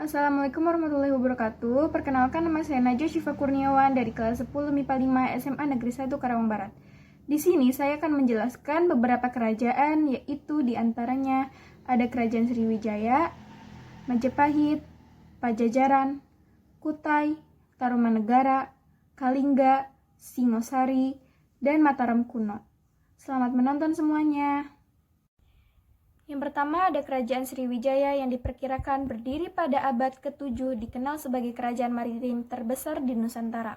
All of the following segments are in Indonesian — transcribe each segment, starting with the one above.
Assalamualaikum warahmatullahi wabarakatuh. Perkenalkan, nama saya Najwa Syifa Kurniawan dari kelas 10 MIPA 5 SMA Negeri 1 Karawang Barat. Di sini saya akan menjelaskan beberapa kerajaan, yaitu diantaranya ada Kerajaan Sriwijaya, Majapahit, Pajajaran, Kutai, Tarumanegara, Kalingga, Singosari, dan Mataram kuno. Selamat menonton semuanya. Yang pertama ada Kerajaan Sriwijaya yang diperkirakan berdiri pada abad ke-7, dikenal sebagai kerajaan maritim terbesar di Nusantara.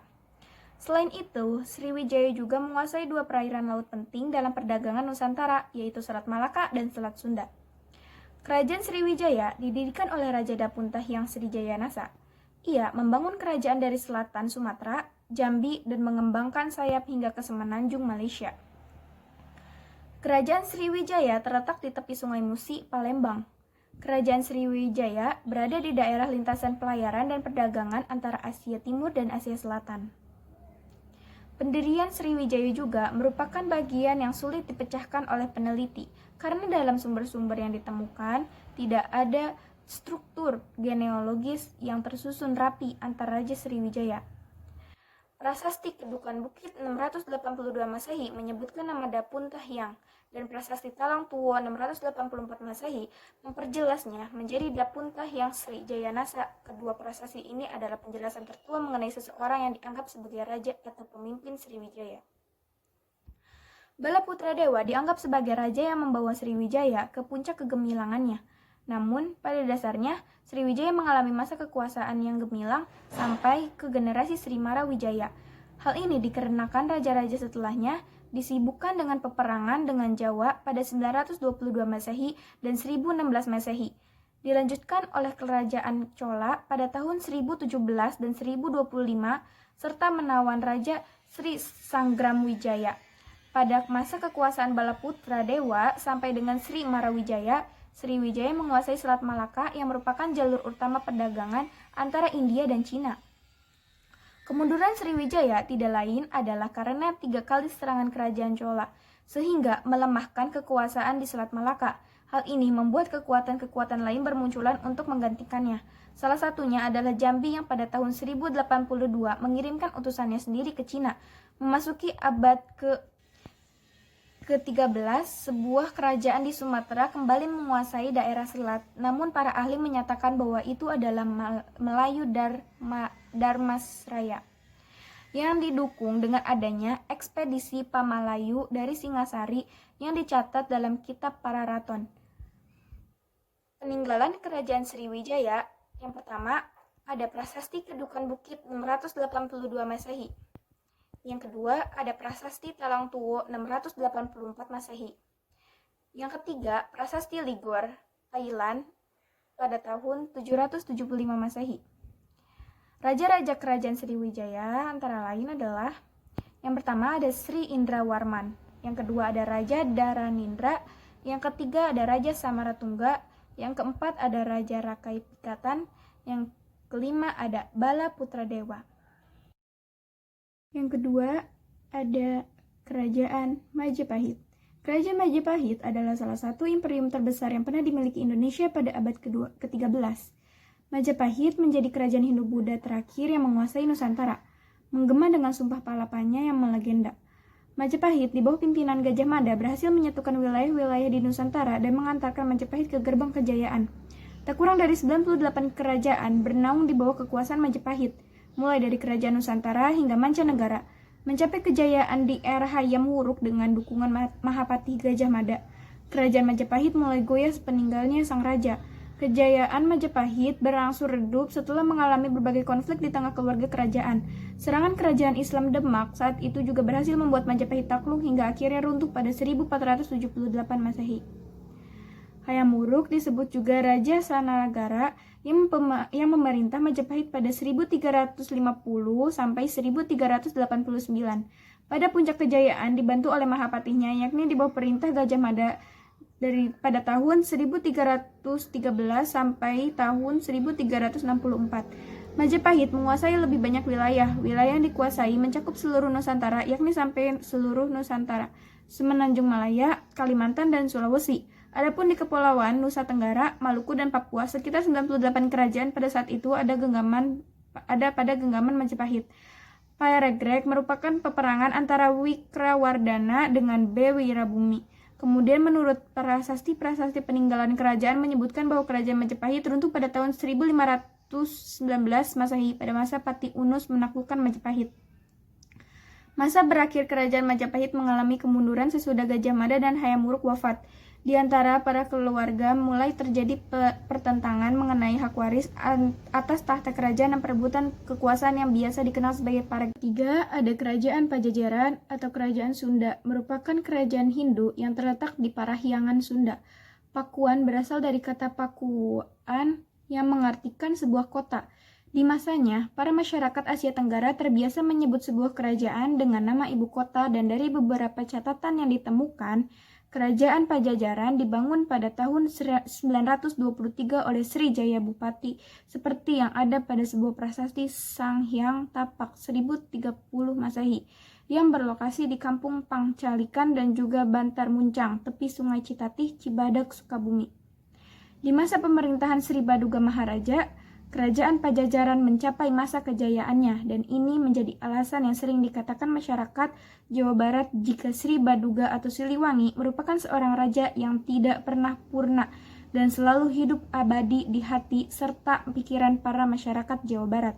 Selain itu, Sriwijaya juga menguasai dua perairan laut penting dalam perdagangan Nusantara, yaitu Selat Malaka dan Selat Sunda. Kerajaan Sriwijaya didirikan oleh Raja Dapuntah Hyang Srijayanasa. Ia membangun kerajaan dari selatan Sumatera, Jambi, dan mengembangkan sayap hingga ke Semenanjung, Malaysia. Kerajaan Sriwijaya terletak di tepi Sungai Musi, Palembang. Kerajaan Sriwijaya berada di daerah lintasan pelayaran dan perdagangan antara Asia Timur dan Asia Selatan. Pendirian Sriwijaya juga merupakan bagian yang sulit dipecahkan oleh peneliti, karena dalam sumber-sumber yang ditemukan tidak ada struktur genealogis yang tersusun rapi antara Raja Sriwijaya. Prasasti Kedukan Bukit 682 Masehi menyebutkan nama Dapuntah Hyang, dan Prasasti Talang Tuwo 684 Masehi memperjelasnya menjadi Dapuntah Hyang Srijayanasa. Kedua prasasti ini adalah penjelasan tertua mengenai seseorang yang dianggap sebagai raja atau pemimpin Sriwijaya. Balaputra Dewa dianggap sebagai raja yang membawa Sriwijaya ke puncak kegemilangannya. Namun, pada dasarnya, Sriwijaya mengalami masa kekuasaan yang gemilang sampai ke generasi Sri Marawijaya. Hal ini dikarenakan raja-raja setelahnya disibukkan dengan peperangan dengan Jawa pada 922 Masehi dan 1016 Masehi. Dilanjutkan oleh Kerajaan Chola pada tahun 1017 dan 1025, serta menawan Raja Sri Sanggramwijaya. Pada masa kekuasaan Balaputra Dewa sampai dengan Sri Marawijaya, Sriwijaya menguasai Selat Malaka yang merupakan jalur utama perdagangan antara India dan Cina. Kemunduran Sriwijaya tidak lain adalah karena 3 kali serangan kerajaan Chola, sehingga melemahkan kekuasaan di Selat Malaka. Hal ini membuat kekuatan-kekuatan lain bermunculan untuk menggantikannya. Salah satunya adalah Jambi yang pada tahun 1082 mengirimkan utusannya sendiri ke Cina. Memasuki abad ke-13, sebuah kerajaan di Sumatera kembali menguasai daerah selat, namun para ahli menyatakan bahwa itu adalah Melayu Darmasraya, yang didukung dengan adanya ekspedisi Pamalayu dari Singasari yang dicatat dalam kitab Pararaton. Peninggalan Kerajaan Sriwijaya. Yang pertama, ada Prasasti Kedukan Bukit 682 Masehi. Yang kedua, ada Prasasti Talang Tuwo 684 Masehi. Yang ketiga, Prasasti Ligor, Thailand pada tahun 775 Masehi. Raja-raja Kerajaan Sriwijaya antara lain adalah: yang pertama ada Sri Indrawarman, yang kedua ada Raja Daranindra, yang ketiga ada Raja Samaratungga, yang keempat ada Raja Rakai Pikatan, yang kelima ada Balaputra Dewa. Yang kedua, ada Kerajaan Majapahit. Kerajaan Majapahit adalah salah satu imperium terbesar yang pernah dimiliki Indonesia pada abad ke-13. Majapahit menjadi kerajaan Hindu-Buddha terakhir yang menguasai Nusantara, menggema dengan sumpah palapanya yang melegenda. Majapahit di bawah pimpinan Gajah Mada berhasil menyatukan wilayah-wilayah di Nusantara dan mengantarkan Majapahit ke gerbang kejayaan. Tak kurang dari 98 kerajaan bernaung di bawah kekuasaan Majapahit, mulai dari Kerajaan Nusantara hingga mancanegara, mencapai kejayaan di era Hayam Wuruk dengan dukungan Mahapati Gajah Mada. Kerajaan Majapahit mulai goyah sepeninggalnya sang raja. Kejayaan Majapahit berangsur redup setelah mengalami berbagai konflik di tengah keluarga kerajaan. Serangan kerajaan Islam Demak saat itu juga berhasil membuat Majapahit takluk hingga akhirnya runtuh pada 1478 Masehi. Hayam Wuruk disebut juga Raja Sanagara yang memerintah Majapahit pada 1350 sampai 1389. Pada puncak kejayaan dibantu oleh Mahapatinya, yakni di bawah perintah Gajah Mada pada tahun 1313 sampai tahun 1364. Majapahit menguasai lebih banyak wilayah. Wilayah yang dikuasai mencakup seluruh Nusantara, yakni sampai seluruh Nusantara, Semenanjung Malaya, Kalimantan, dan Sulawesi. Adapun di Kepulauan Nusa Tenggara, Maluku, dan Papua, sekitar 98 kerajaan pada saat itu ada pada genggaman Majapahit. Paregreg merupakan peperangan antara Wikrawardhana dengan B. Wirabumi. Kemudian menurut prasasti-prasasti peninggalan kerajaan menyebutkan bahwa kerajaan Majapahit runtuh pada tahun 1519 Masehi pada masa Pati Unus menaklukkan Majapahit. Masa berakhir kerajaan Majapahit mengalami kemunduran sesudah Gajah Mada dan Hayam Wuruk wafat. Di antara para keluarga mulai terjadi pertentangan mengenai hak waris atas tahta kerajaan dan perebutan kekuasaan yang biasa dikenal sebagai paregreg. Ketiga, ada kerajaan Pajajaran atau kerajaan Sunda, merupakan kerajaan Hindu yang terletak di Parahyangan Sunda. Pakuan berasal dari kata Pakuan yang mengartikan sebuah kota. Di masanya, para masyarakat Asia Tenggara terbiasa menyebut sebuah kerajaan dengan nama ibu kota, dan dari beberapa catatan yang ditemukan, Kerajaan Pajajaran dibangun pada tahun 923 oleh Sri Jaya Bupati, seperti yang ada pada sebuah prasasti Sanghyang Tapak 1030 Masehi, yang berlokasi di Kampung Pangcalikan dan juga Bantar Muncang, tepi Sungai Citatih, Cibadak, Sukabumi. Di masa pemerintahan Sri Baduga Maharaja, Kerajaan Pajajaran mencapai masa kejayaannya, dan ini menjadi alasan yang sering dikatakan masyarakat Jawa Barat jika Sri Baduga atau Siliwangi merupakan seorang raja yang tidak pernah purna dan selalu hidup abadi di hati serta pikiran para masyarakat Jawa Barat.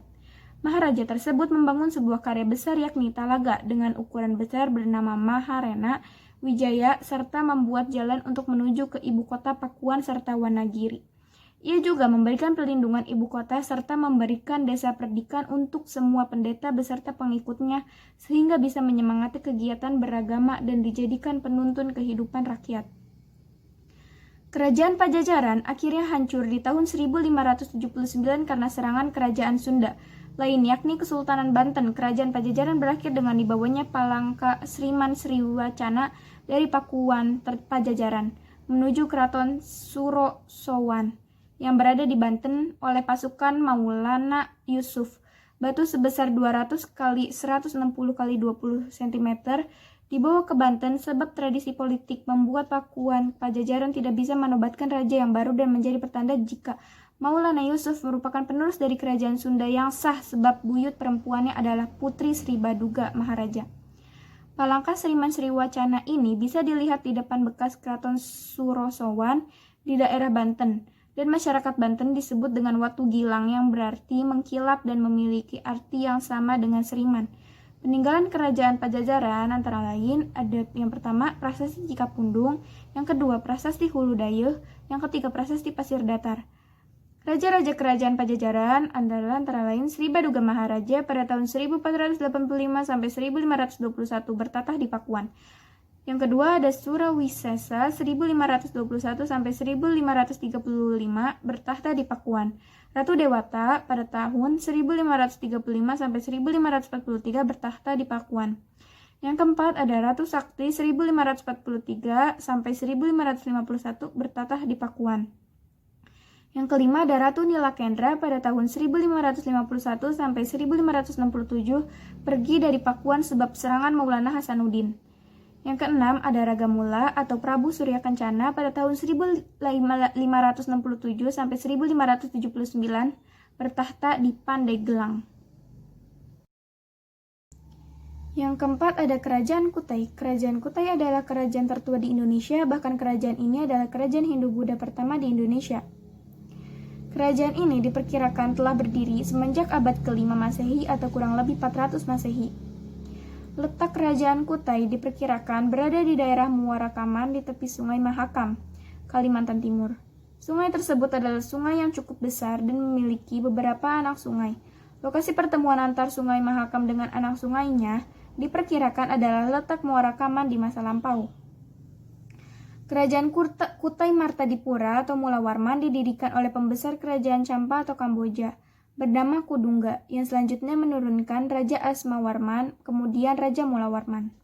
Maharaja tersebut membangun sebuah karya besar yakni Talaga dengan ukuran besar bernama Maharena Wijaya serta membuat jalan untuk menuju ke ibu kota Pakuan serta Wanagiri. Ia juga memberikan perlindungan ibu kota serta memberikan desa perdikan untuk semua pendeta beserta pengikutnya sehingga bisa menyemangati kegiatan beragama dan dijadikan penuntun kehidupan rakyat. Kerajaan Pajajaran akhirnya hancur di tahun 1579 karena serangan kerajaan Sunda lain yakni Kesultanan Banten. Kerajaan Pajajaran berakhir dengan dibawanya Palangka Sriman Sriwacana dari Pakuan Pajajaran menuju Keraton Surosowan yang berada di Banten oleh pasukan Maulana Yusuf. Batu sebesar 200 x 160 x 20 cm dibawa ke Banten sebab tradisi politik membuat Pakuan Pajajaran tidak bisa menobatkan raja yang baru dan menjadi pertanda jika Maulana Yusuf merupakan penerus dari kerajaan Sunda yang sah sebab buyut perempuannya adalah Putri Sri Baduga Maharaja. Palangka Sriman Sriwacana ini bisa dilihat di depan bekas Keraton Surosowan di daerah Banten. Dan masyarakat Banten disebut dengan Watu Gilang yang berarti mengkilap dan memiliki arti yang sama dengan Sriman. Peninggalan kerajaan Pajajaran antara lain ada yang pertama Prasasti Cikapundung, yang kedua Prasasti Hulu Dayeuh, yang ketiga Prasasti Pasir Datar. Raja-raja kerajaan Pajajaran adalah antara lain Sri Baduga Maharaja pada tahun 1485 sampai 1521 bertatah di Pakuan. Yang kedua ada Surawisesa 1521 sampai 1535 bertahta di Pakuan. Ratu Dewata pada tahun 1535 sampai 1543 bertahta di Pakuan. Yang keempat ada Ratu Sakti 1543 sampai 1551 bertatah di Pakuan. Yang kelima ada Ratu Nilakendra pada tahun 1551 sampai 1567 pergi dari Pakuan sebab serangan Maulana Hasanuddin. Yang keenam ada Ragamula atau Prabu Surya Kencana pada tahun 1567 sampai 1579 bertahta di Pandeglang. Yang keempat ada Kerajaan Kutai. Kerajaan Kutai adalah kerajaan tertua di Indonesia, bahkan kerajaan ini adalah kerajaan Hindu-Buddha pertama di Indonesia. Kerajaan ini diperkirakan telah berdiri semenjak abad ke-5 Masehi atau kurang lebih 400 Masehi. Letak Kerajaan Kutai diperkirakan berada di daerah Muarakaman di tepi Sungai Mahakam, Kalimantan Timur. Sungai tersebut adalah sungai yang cukup besar dan memiliki beberapa anak sungai. Lokasi pertemuan antar Sungai Mahakam dengan anak sungainya diperkirakan adalah letak Muarakaman di masa lampau. Kerajaan Kutai Martadipura atau Mulawarman didirikan oleh pembesar Kerajaan Champa atau Kamboja bernama Kudungga, yang selanjutnya menurunkan Raja Asmawarman, kemudian Raja Mulawarman.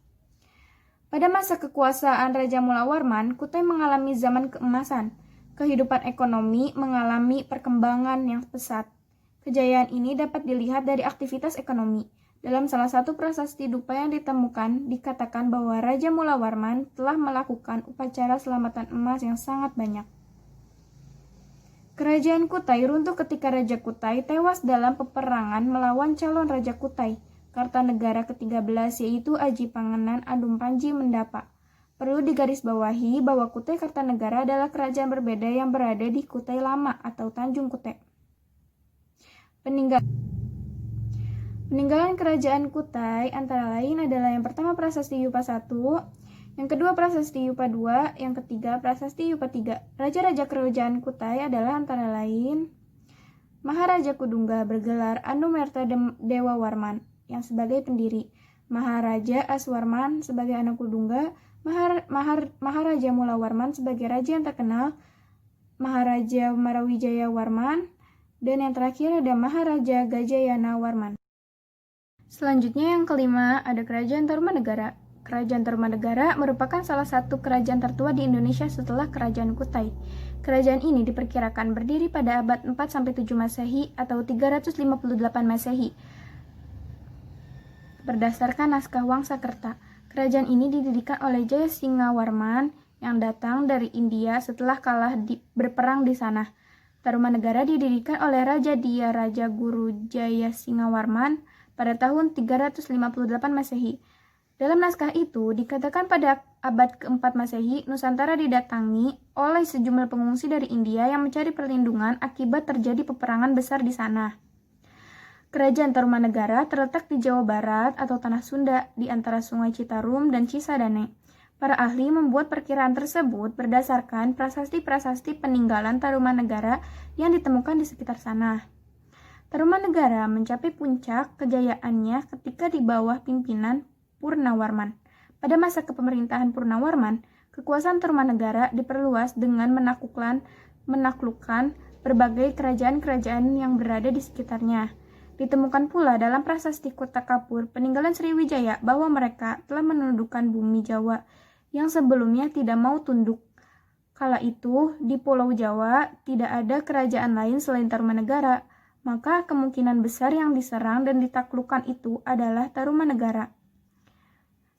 Pada masa kekuasaan Raja Mulawarman, Kutai mengalami zaman keemasan. Kehidupan ekonomi mengalami perkembangan yang pesat. Kejayaan ini dapat dilihat dari aktivitas ekonomi. Dalam salah satu prasasti dupa yang ditemukan, dikatakan bahwa Raja Mulawarman telah melakukan upacara selamatan emas yang sangat banyak. Kerajaan Kutai runtuh ketika Raja Kutai tewas dalam peperangan melawan calon Raja Kutai, Kartanegara ke-13, yaitu Aji Pangenan Adum Panji Mendapa. Perlu digarisbawahi bahwa Kutai Kartanegara adalah kerajaan berbeda yang berada di Kutai Lama atau Tanjung Kutai. Peninggalan kerajaan Kutai antara lain adalah yang pertama Prasasti Yupa I, yang kedua Prasasti Yupa II, yang ketiga Prasasti Yupa III. Raja-raja kerajaan Kutai adalah antara lain Maharaja Kudungga bergelar Anumerta Dewa Warman yang sebagai pendiri, Maharaja Aswarman sebagai anak Kudungga, Maharaja Mulawarman sebagai raja yang terkenal, Maharaja Marawijaya Warman, dan yang terakhir ada Maharaja Gajayana Warman. Selanjutnya yang kelima ada Kerajaan Tarumanegara. Kerajaan Tarumanegara merupakan salah satu kerajaan tertua di Indonesia setelah Kerajaan Kutai. Kerajaan ini diperkirakan berdiri pada abad 4-7 Masehi atau 358 Masehi. Berdasarkan naskah Wangsakerta, kerajaan ini didirikan oleh Jayasingawarman yang datang dari India setelah kalah berperang di sana. Tarumanegara didirikan oleh Raja Dia Raja Guru Jayasingawarman pada tahun 358 Masehi. Dalam naskah itu dikatakan pada abad ke-4 Masehi, Nusantara didatangi oleh sejumlah pengungsi dari India yang mencari perlindungan akibat terjadi peperangan besar di sana. Kerajaan Tarumanegara terletak di Jawa Barat atau Tanah Sunda di antara Sungai Citarum dan Cisadane. Para ahli membuat perkiraan tersebut berdasarkan prasasti-prasasti peninggalan Tarumanegara yang ditemukan di sekitar sana. Tarumanegara mencapai puncak kejayaannya ketika di bawah pimpinan Purnawarman. Pada masa kepemerintahan Purnawarman, kekuasaan Tarumanegara diperluas dengan menaklukkan berbagai kerajaan-kerajaan yang berada di sekitarnya. Ditemukan pula dalam prasasti Kota Kapur peninggalan Sriwijaya bahwa mereka telah menundukkan bumi Jawa yang sebelumnya tidak mau tunduk. Kala itu, di Pulau Jawa tidak ada kerajaan lain selain Tarumanegara, maka kemungkinan besar yang diserang dan ditaklukkan itu adalah Tarumanegara.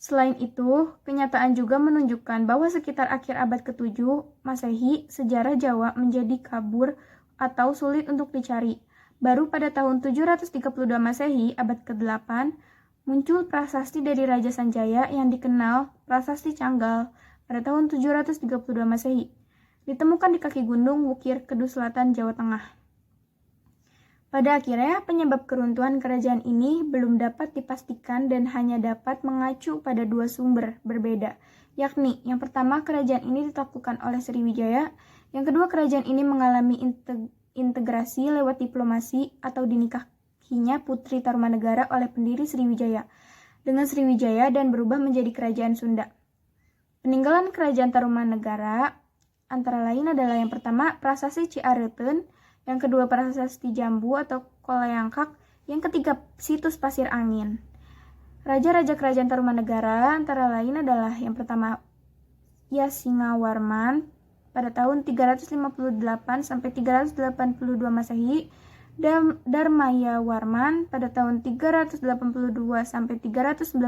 Selain itu, kenyataan juga menunjukkan bahwa sekitar akhir abad ke-7 Masehi, sejarah Jawa menjadi kabur atau sulit untuk dicari. Baru pada tahun 732 Masehi, abad ke-8, muncul prasasti dari Raja Sanjaya yang dikenal Prasasti Canggal pada tahun 732 Masehi. Ditemukan di kaki gunung Wukir, Kedu Selatan, Jawa Tengah. Pada akhirnya, penyebab keruntuhan kerajaan ini belum dapat dipastikan dan hanya dapat mengacu pada dua sumber berbeda, yakni yang pertama kerajaan ini ditaklukkan oleh Sriwijaya, yang kedua kerajaan ini mengalami integrasi lewat diplomasi atau dinikahinya putri Tarumanegara oleh pendiri Sriwijaya dengan Sriwijaya dan berubah menjadi kerajaan Sunda. Peninggalan kerajaan Tarumanegara antara lain adalah yang pertama Prasasti Ciareuten, yang kedua Prasasti Jambu atau Kolayangkak, yang ketiga Situs Pasir Angin. Raja-raja kerajaan Tarumanegara antara lain adalah yang pertama Yasingawarman pada tahun 358 sampai 382 Masehi, dan Dharmaya Warman pada tahun 382 sampai 395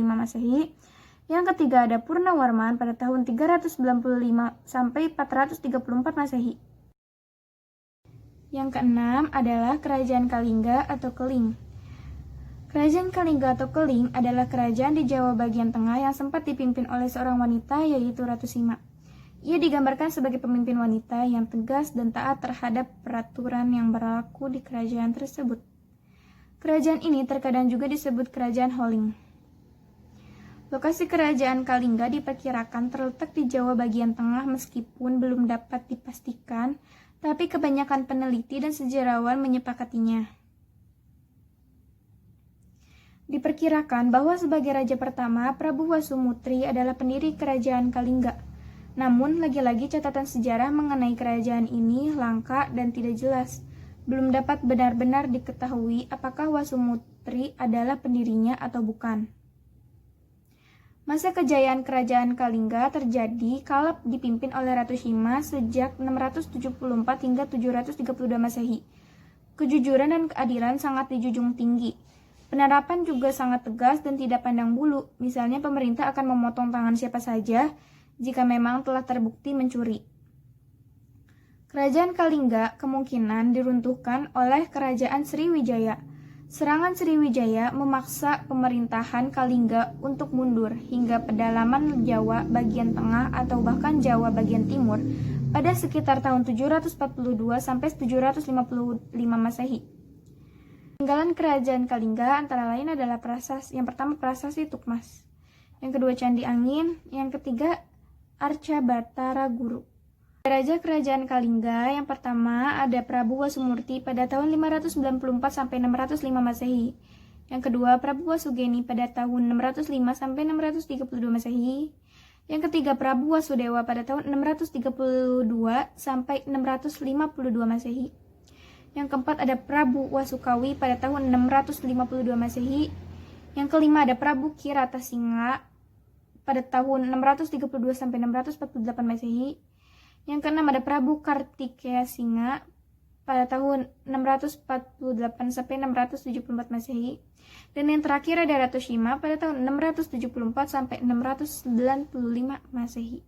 Masehi. Yang ketiga ada Purnawarman pada tahun 395 sampai 434 Masehi. Yang keenam adalah Kerajaan Kalingga atau Keling. Kerajaan Kalingga atau Keling adalah kerajaan di Jawa bagian tengah yang sempat dipimpin oleh seorang wanita yaitu Ratu Sima. Ia digambarkan sebagai pemimpin wanita yang tegas dan taat terhadap peraturan yang berlaku di kerajaan tersebut. Kerajaan ini terkadang juga disebut Kerajaan Holing. Lokasi Kerajaan Kalingga diperkirakan terletak di Jawa bagian tengah meskipun belum dapat dipastikan, tapi kebanyakan peneliti dan sejarawan menyepakatinya. Diperkirakan bahwa sebagai raja pertama, Prabu Wasumutri adalah pendiri Kerajaan Kalingga. Namun, lagi-lagi catatan sejarah mengenai kerajaan ini langka dan tidak jelas. Belum dapat benar-benar diketahui apakah Wasumutri adalah pendirinya atau bukan. Masa kejayaan Kerajaan Kalingga terjadi kala dipimpin oleh Ratu Sima sejak 674 hingga 732 Masehi. Kejujuran dan keadilan sangat dijunjung tinggi. Penerapan juga sangat tegas dan tidak pandang bulu. Misalnya pemerintah akan memotong tangan siapa saja jika memang telah terbukti mencuri. Kerajaan Kalingga kemungkinan diruntuhkan oleh Kerajaan Sriwijaya. Serangan Sriwijaya memaksa pemerintahan Kalingga untuk mundur hingga pedalaman Jawa bagian tengah atau bahkan Jawa bagian timur pada sekitar tahun 742 sampai 755 Masehi. Peninggalan Kerajaan Kalingga antara lain adalah yang pertama Prasasti Tukmas, yang kedua Candi Angin, yang ketiga Arca Batara Guru. Raja Kerajaan Kalingga yang pertama ada Prabu Wasumurti pada tahun 594 sampai 605 Masehi. Yang kedua Prabu Wasugeni pada tahun 605 sampai 632 Masehi. Yang ketiga Prabu Wasudewa pada tahun 632 sampai 652 Masehi. Yang keempat ada Prabu Wasukawi pada tahun 652 Masehi. Yang kelima ada Prabu Kiratasinga pada tahun 632 sampai 648 Masehi. Yang keenam ada Prabu Kartikeya Singa pada tahun 648 sampai 674 Masehi. Dan yang terakhir ada Ratu Shima pada tahun 674 sampai 695 Masehi.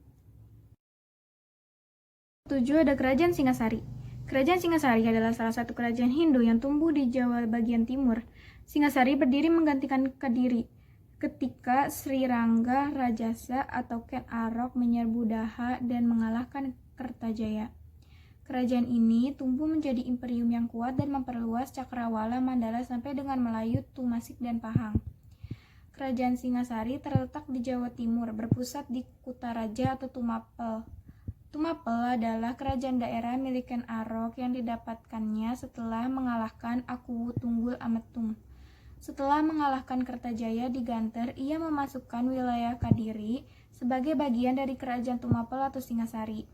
7 ada Kerajaan Singasari. Kerajaan Singasari adalah salah satu kerajaan Hindu yang tumbuh di Jawa bagian timur. Singasari berdiri menggantikan Kediri ketika Sri Rangga Rajasa atau Ken Arok menyerbu Daha dan mengalahkan Kertajaya. Kerajaan ini tumbuh menjadi imperium yang kuat dan memperluas Cakrawala Mandala sampai dengan Melayu, Tumasik, dan Pahang. Kerajaan Singasari terletak di Jawa Timur, berpusat di Kutaraja atau Tumapel. Tumapel adalah kerajaan daerah milik Ken Arok yang didapatkannya setelah mengalahkan Akuwu Tunggul Ametung. Setelah mengalahkan Kertajaya di Ganter, ia memasukkan wilayah Kadiri sebagai bagian dari kerajaan Tumapel atau Singasari.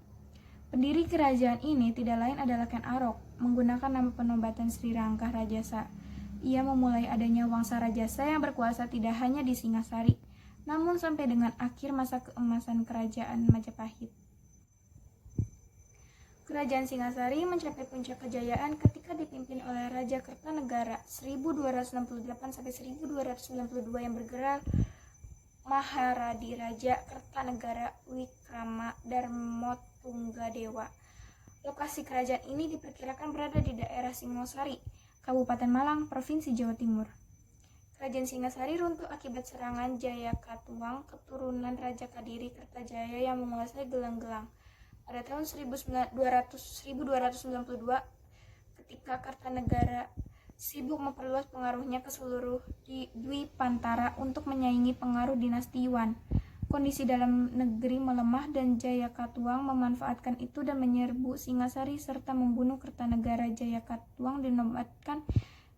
Pendiri kerajaan ini tidak lain adalah Ken Arok, menggunakan nama penobatan Sri Rangga Rajasa. Ia memulai adanya Wangsa Rajasa yang berkuasa tidak hanya di Singasari, namun sampai dengan akhir masa keemasan kerajaan Majapahit. Kerajaan Singasari mencapai puncak kejayaan ketika dipimpin oleh Raja Kertanegara 1268 sampai 1292 yang bergelar Maharadi Raja Kertanegara Wikrama Darmotunggadewa. Lokasi kerajaan ini diperkirakan berada di daerah Singosari, Kabupaten Malang, Provinsi Jawa Timur. Kerajaan Singasari runtuh akibat serangan Jayakatwang, keturunan Raja Kadiri Kertajaya yang menguasai Gelang-Gelang. Pada tahun 1292, ketika Kartanegara sibuk memperluas pengaruhnya ke seluruh Dwipantara untuk menyaingi pengaruh dinasti Yuan, kondisi dalam negeri melemah dan Jayakatwang memanfaatkan itu dan menyerbu Singasari serta membunuh Kertanegara. Jayakatwang dinobatkan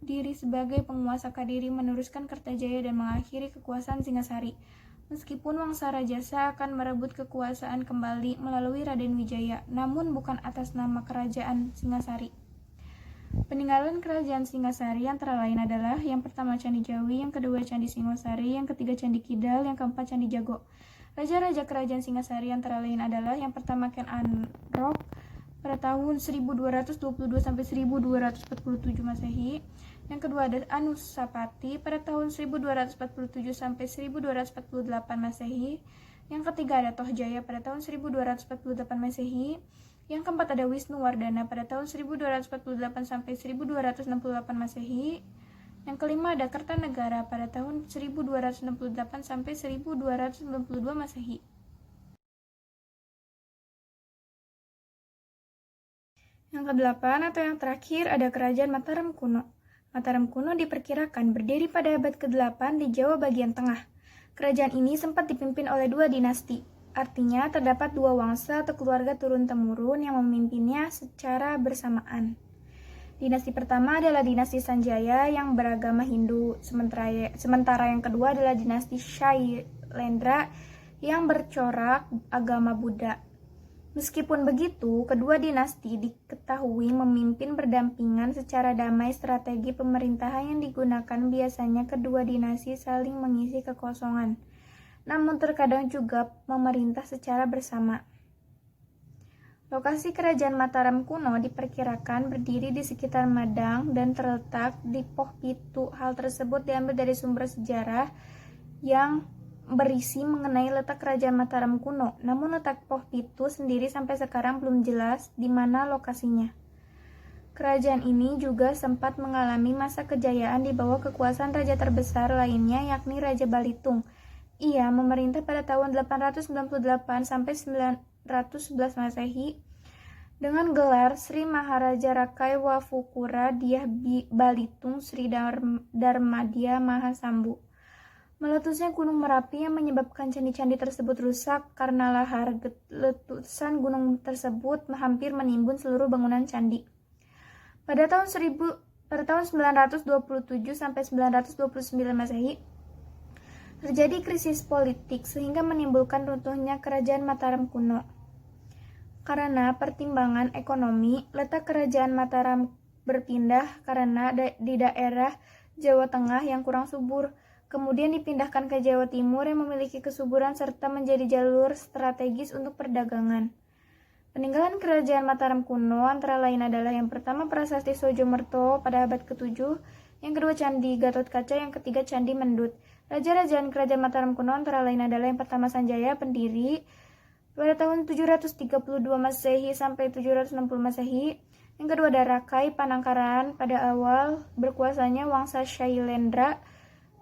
diri sebagai penguasa Kadiri, meneruskan Kertajaya dan mengakhiri kekuasaan Singasari. Meskipun Wangsa Rajasa akan merebut kekuasaan kembali melalui Raden Wijaya, namun bukan atas nama kerajaan Singasari. Peninggalan kerajaan Singasari antara lain adalah yang pertama Candi Jawi, yang kedua Candi Singosari, yang ketiga Candi Kidal, yang keempat Candi Jago. Raja-raja kerajaan Singasari antara lain adalah yang pertama Ken Arok pada tahun 1222 sampai 1247 Masehi. Yang kedua ada Anusapati pada tahun 1247 sampai 1248 Masehi. Yang ketiga ada Tohjaya pada tahun 1248 Masehi. Yang keempat ada Wisnuwardana pada tahun 1248 sampai 1268 Masehi. Yang kelima ada Kertanegara pada tahun 1268 sampai 1292 Masehi. Yang kedelapan atau yang terakhir ada Kerajaan Mataram Kuno. Mataram kuno diperkirakan berdiri pada abad ke-8 di Jawa bagian tengah. Kerajaan ini sempat dipimpin oleh dua dinasti, artinya terdapat dua wangsa atau keluarga turun-temurun yang memimpinnya secara bersamaan. Dinasti pertama adalah dinasti Sanjaya yang beragama Hindu, sementara yang kedua adalah dinasti Shailendra yang bercorak agama Buddha. Meskipun begitu, kedua dinasti diketahui memimpin berdampingan secara damai. Strategi pemerintahan yang digunakan biasanya kedua dinasti saling mengisi kekosongan, namun terkadang juga memerintah secara bersama. Lokasi kerajaan Mataram kuno diperkirakan berdiri di sekitar Madang dan terletak di Poh Pitu. Hal tersebut diambil dari sumber sejarah yang berisi mengenai letak kerajaan Mataram kuno. Namun letak Poh Pitu sendiri sampai sekarang belum jelas di mana lokasinya. Kerajaan ini juga sempat mengalami masa kejayaan di bawah kekuasaan raja terbesar lainnya, yakni Raja Balitung. Ia memerintah pada tahun 898 sampai 911 Masehi dengan gelar Sri Maharaja Rakai Wafukura Dyah Balitung Sri Darmadya Mahasambu. Meletusnya Gunung Merapi yang menyebabkan candi-candi tersebut rusak karena lahar letusan gunung tersebut hampir menimbun seluruh bangunan candi. Pada tahun 927 sampai 929 Masehi, terjadi krisis politik sehingga menimbulkan runtuhnya kerajaan Mataram kuno. Karena pertimbangan ekonomi, letak kerajaan Mataram berpindah karena di daerah Jawa Tengah yang kurang subur, kemudian dipindahkan ke Jawa Timur yang memiliki kesuburan serta menjadi jalur strategis untuk perdagangan. Peninggalan kerajaan Mataram kuno antara lain adalah yang pertama Prasasti Sojomerto pada abad ke-7, yang kedua Candi Gatotkaca, yang ketiga Candi Mendut. Raja-rajaan kerajaan Mataram kuno antara lain adalah yang pertama Sanjaya, pendiri pada tahun 732 Masehi sampai 760 Masehi. Yang kedua ada Rakai Panangkaran pada awal berkuasanya Wangsa Shailendra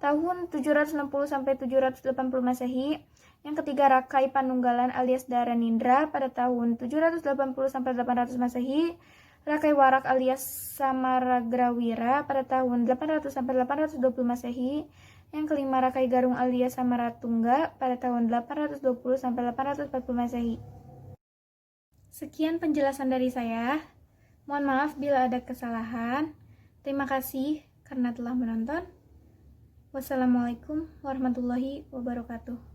tahun 760 sampai 780 Masehi. Yang ketiga Rakai Panunggalan alias Dharanindra pada tahun 780 sampai 800 Masehi. Rakai Warak alias Samaragrawira pada tahun 800 sampai 820 Masehi. Yang kelima Rakai Garung alias Samaratungga pada tahun 820 sampai 840 Masehi. Sekian penjelasan dari saya. Mohon maaf bila ada kesalahan. Terima kasih karena telah menonton. Wassalamualaikum warahmatullahi wabarakatuh.